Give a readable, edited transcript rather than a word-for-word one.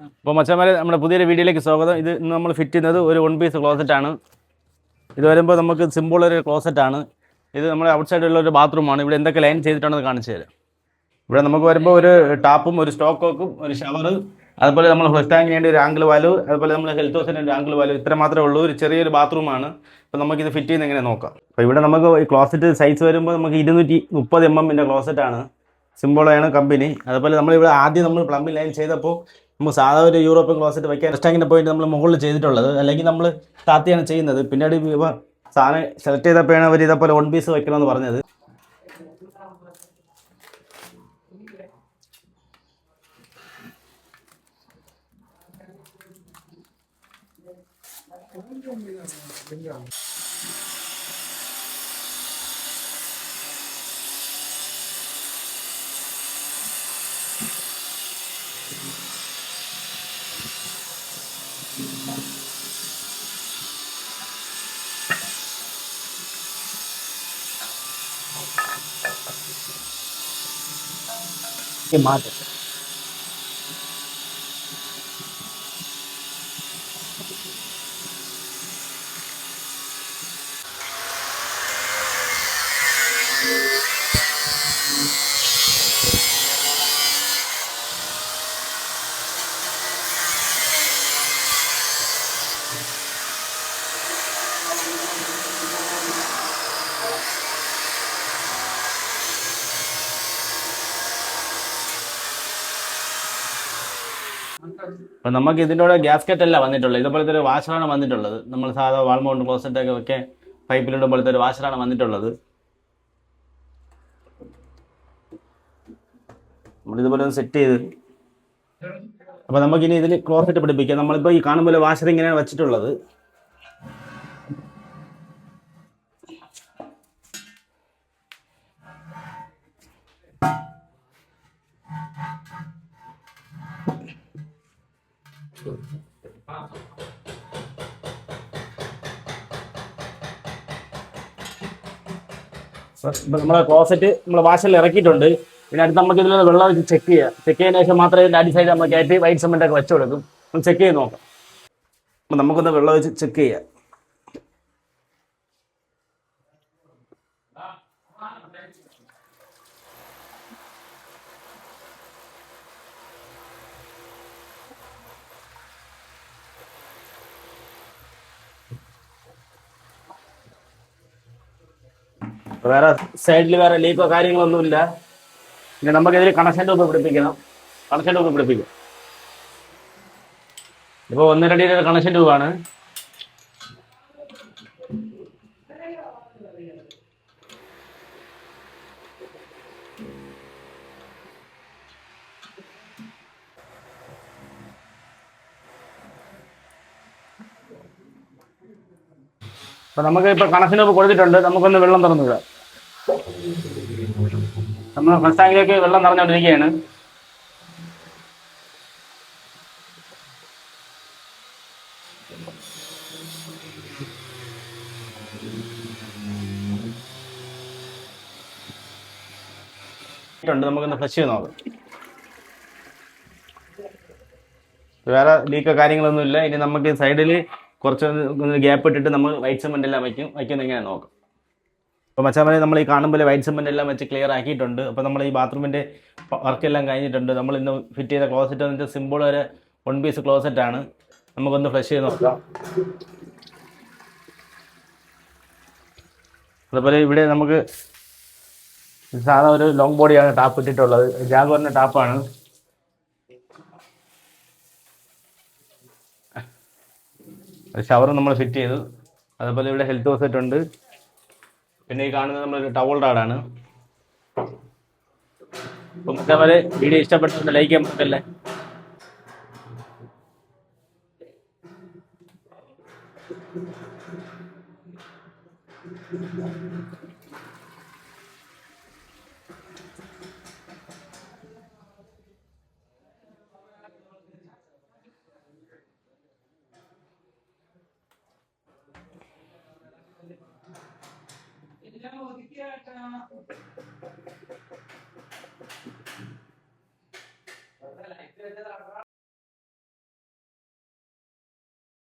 അപ്പോൾ മച്ചാന്മാരെ നമ്മുടെ പുതിയൊരു വീഡിയോയിലേക്ക് സ്വാഗതം. ഇത് ഇന്ന് നമ്മൾ ഫിറ്റ് ചെയ്യുന്നത് ഒരു 1 പീസ് ക്ലോസറ്റാണ്. ഇത് വരുമ്പോൾ നമുക്ക് സിമ്പിൾ ഒരു ക്ലോസറ്റാണ്. ഇത് നമ്മുടെ ഔട്ട് സൈഡിലുള്ള ഒരു ബാത്റൂമാണ്. ഇവിടെ എന്തൊക്കെ ലൈൻ ചെയ്തിട്ടാണെന്ന് കാണിച്ചു തരാം. ഇവിടെ നമുക്ക് വരുമ്പോൾ ഒരു ടാപ്പും ഒരു സ്റ്റോക്ക് കോക്കും ഒരു ഷവർ, അതുപോലെ നമ്മൾ ഫ്ലഷ് ടാങ്കിന് വേണ്ടി ഒരു ആംഗിൾ വാൽവ്, അതുപോലെ നമ്മൾ ഹെൽത്ത് ഹൗസിന് ഒരു ആംഗിൾ വാൽവ്, ഇത്ര മാത്രമേ ഉള്ളൂ. ഒരു ചെറിയൊരു ബാത്റൂമാണ്. അപ്പോൾ നമുക്കിത് ഫിറ്റ് ചെയ്യുന്ന എങ്ങനെ നോക്കാം. അപ്പോൾ ഇവിടെ നമുക്ക് ഈ ക്ലോസറ്റ് സൈസ് വരുമ്പോൾ നമുക്ക് 230 mm ക്ലോസറ്റാണ്. സിമ്പിളാണ് കമ്പനി. അതുപോലെ നമ്മളിവിടെ ആദ്യം നമ്മൾ പ്ലംബിംഗ് ലൈൻ ചെയ്തപ്പോൾ നമുക്ക് സാധാ ഒരു യൂറോപ്യൻ ക്ലോസറ്റ് വയ്ക്കാൻ ടാങ്കിൻ്റെ പോയിട്ട് നമ്മൾ മുകളിൽ ചെയ്തിട്ടുള്ളത്, അല്ലെങ്കിൽ നമ്മൾ താത്തിയാണ് ചെയ്യുന്നത്. പിന്നീട് സാധനം സെലക്ട് ചെയ്തപ്പോഴാണ് അവർ ഇതേപോലെ 1 പീസ് വയ്ക്കണമെന്ന് പറഞ്ഞത്. മാറ്റം അപ്പം നമുക്ക് ഇതിൻ്റെ കൂടെ ഗ്യാസ്കറ്റ് അല്ല വന്നിട്ടുള്ളത്. ഇതുപോലത്തെ ഒരു വാഷറാണ് വന്നിട്ടുള്ളത്. നമ്മൾ സാധാ വാൾമൗണ്ട് ക്ലോസറ്റൊക്കെ ഒക്കെ പൈപ്പിലിടുമ്പോഴത്തെ ഒരു വാഷറാണ് വന്നിട്ടുള്ളത്. നമ്മളിതുപോലെ ഒന്ന് സെറ്റ് ചെയ്ത് അപ്പോൾ നമുക്കിനി ഇതിൽ ക്ലോസറ്റ് പിടിപ്പിക്കാം. നമ്മളിപ്പോൾ ഈ കാണുമ്പോൾ വാഷർ ഇങ്ങനെയാണ് വെച്ചിട്ടുള്ളത്. നമ്മളെ ക്ലോസറ്റ് നമ്മൾ വാഷറിൽ ഇറക്കിയിട്ടുണ്ട്. പിന്നെ അടുത്ത് നമുക്ക് ഇതിൽ വെള്ളം വെച്ച് ചെക്ക് ചെയ്യാം. ചെക്ക് ചെയ്യുന്ന ശേഷം മാത്രമേ ഇതിൻ്റെ അടി സൈഡ് നമ്മൾ കയറ്റി വൈറ്റ് സിമെൻ്റ് ഒക്കെ വെച്ച് കൊടുക്കും. ഒന്ന് ചെക്ക് ചെയ്ത് നോക്കാം. അപ്പം നമുക്കൊന്ന് വെള്ളം വെച്ച് ചെക്ക് ചെയ്യാം. വേറെ സൈഡിൽ വേറെ ലീക്കോ കാര്യങ്ങളൊന്നുമില്ല. പിന്നെ നമുക്കിതിൽ കണക്ഷൻ ട്യൂബ് പിടിപ്പിക്കണം. കണക്ഷൻ ട്യൂബ് പിടിപ്പിക്കും. ഇപ്പോൾ 1.5 അടിയുടെ കണക്ഷൻ ട്യൂബാണ്. അപ്പോൾ നമുക്ക് ഇപ്പോൾ കണക്ഷൻ ട്യൂബ് കൊടുത്തിട്ടുണ്ട്. നമുക്കൊന്ന് വെള്ളം തുറന്നു വിടാം. നമ്മൾ ഫസ്റ്റ് ടാങ്കിലേക്ക് വെള്ളം നിറഞ്ഞുകൊണ്ടിരിക്കുകയാണ്. നമുക്കൊന്ന് ഫ്ലഷ് ചെയ്ത് നോക്കാം. വേറെ ലീക്കോ കാര്യങ്ങളൊന്നുമില്ല. ഇനി നമുക്ക് സൈഡിൽ കുറച്ച് ഗ്യാപ്പ് ഇട്ടിട്ട് നമ്മൾ വൈറ്റ് സിമെൻ്റ് എല്ലാം വയ്ക്കുന്നത് എങ്ങനെ നോക്കാം. അപ്പോൾ മച്ചാമാരെ, നമ്മൾ ഈ കാണുമ്പോൾ വൈറ്റ് സിമെൻ്റ് എല്ലാം വെച്ച് ക്ലിയർ ആക്കിയിട്ടുണ്ട്. അപ്പോൾ നമ്മൾ ഈ ബാത്റൂമിൻ്റെ വർക്കെല്ലാം കഴിഞ്ഞിട്ടുണ്ട്. നമ്മൾ ഇന്ന് ഫിറ്റ് ചെയ്ത ക്ലോസറ്റ് എന്ന് വെച്ചാൽ സിമ്പിൾ ഒരു 1 പീസ് ക്ലോസറ്റാണ്. നമുക്കൊന്ന് ഫ്ലഷ് ചെയ്ത് നോക്കാം. അതുപോലെ ഇവിടെ നമുക്ക് സാധാ ഒരു ലോങ് ബോഡിയാണ് ടാപ്പ് ഇട്ടിട്ടുള്ളത്. ജാഗ്വാറിൻ്റെ ടാപ്പാണ്. ഷവർ നമ്മൾ ഫിറ്റ് ചെയ്തു. അതുപോലെ ഇവിടെ ഹെൽത്ത് ഹോസെറ്റ് ഉണ്ട്. പിന്നെ ഈ കാണുന്നത് നമ്മളൊരു ടവൽ റാഡാണ്. അപ്പോൾ മറ്റേ വീഡിയോ ഇഷ്ടപ്പെട്ട ലൈക്ക് ചെയ്യാൻ പറ്റല്ലേ.